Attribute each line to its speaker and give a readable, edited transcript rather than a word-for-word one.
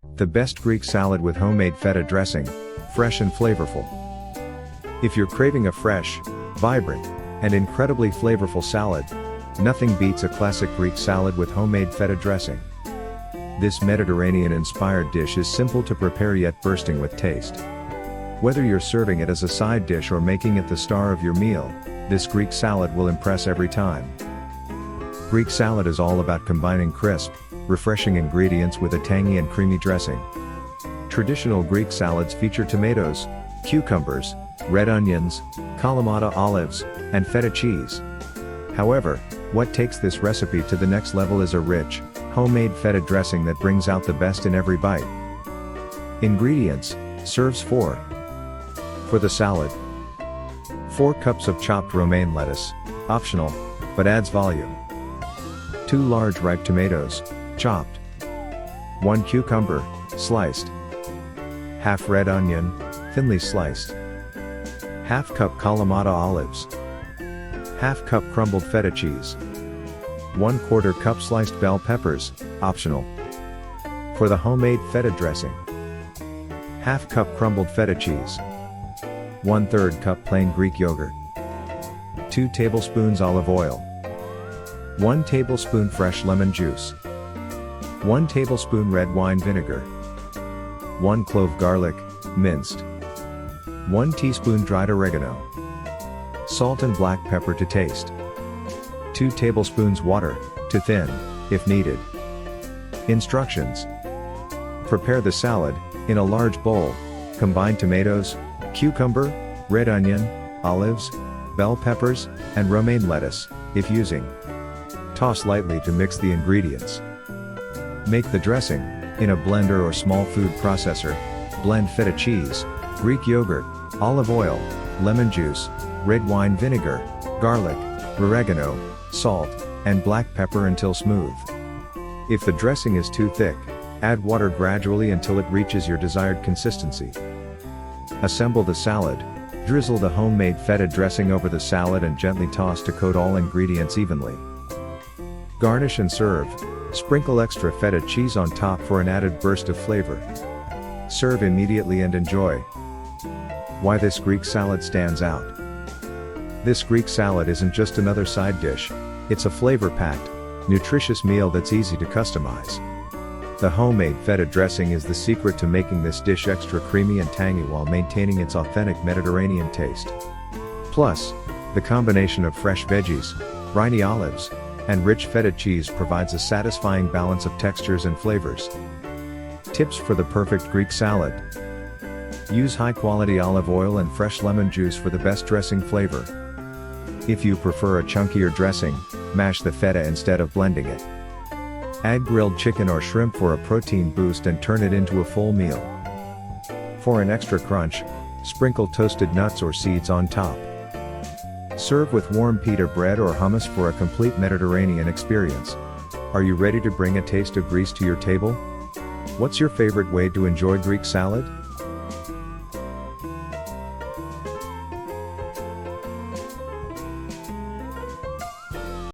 Speaker 1: The best Greek salad with homemade feta dressing, fresh and flavorful. If you're craving a fresh, vibrant, and incredibly flavorful salad, nothing beats a classic Greek salad with homemade feta dressing. This Mediterranean-inspired dish is simple to prepare yet bursting with taste. Whether you're serving it as a side dish or making it the star of your meal, this Greek salad will impress every time. Greek salad is all about combining crisp, refreshing ingredients with a tangy and creamy dressing. Traditional Greek salads feature tomatoes, cucumbers, red onions, Kalamata olives, and feta cheese. However, what takes this recipe to the next level is a rich, homemade feta dressing that brings out the best in every bite. Ingredients: serves 4. For the salad, 4 cups of chopped romaine lettuce, optional, but adds volume. 2 large ripe tomatoes, chopped. 1 cucumber, sliced. Half red onion, thinly sliced. Half cup Kalamata olives. Half cup crumbled feta cheese. 1/4 cup sliced bell peppers, optional. For the homemade feta dressing, half cup crumbled feta cheese. 1/3 cup plain Greek yogurt. 2 tablespoons olive oil. 1 tablespoon fresh lemon juice. 1 tablespoon red wine vinegar. 1 clove garlic, minced. 1 teaspoon dried oregano. Salt and black pepper to taste. 2 tablespoons water, to thin, if needed. Instructions: prepare the salad. In a large bowl, combine tomatoes, cucumber, red onion, olives, bell peppers, and romaine lettuce, if using. Toss lightly to mix the ingredients. Make the dressing. In a blender or small food processor, blend feta cheese, Greek yogurt, olive oil, lemon juice, red wine vinegar, garlic, oregano, salt, and black pepper until smooth. If the dressing is too thick, add water gradually until it reaches your desired consistency. Assemble the salad. Drizzle the homemade feta dressing over the salad and gently toss to coat all ingredients evenly. Garnish and serve. Sprinkle extra feta cheese on top for an added burst of flavor. Serve immediately and enjoy. Why this Greek salad stands out. This Greek salad isn't just another side dish, it's a flavor-packed, nutritious meal that's easy to customize. The homemade feta dressing is the secret to making this dish extra creamy and tangy while maintaining its authentic Mediterranean taste. Plus, the combination of fresh veggies, briny olives, and rich feta cheese provides a satisfying balance of textures and flavors. Tips for the perfect Greek salad. Use high-quality olive oil and fresh lemon juice for the best dressing flavor. If you prefer a chunkier dressing, mash the feta instead of blending it. Add grilled chicken or shrimp for a protein boost and turn it into a full meal. For an extra crunch, sprinkle toasted nuts or seeds on top. Serve with warm pita bread or hummus for a complete Mediterranean experience. Are you ready to bring a taste of Greece to your table? What's your favorite way to enjoy Greek salad?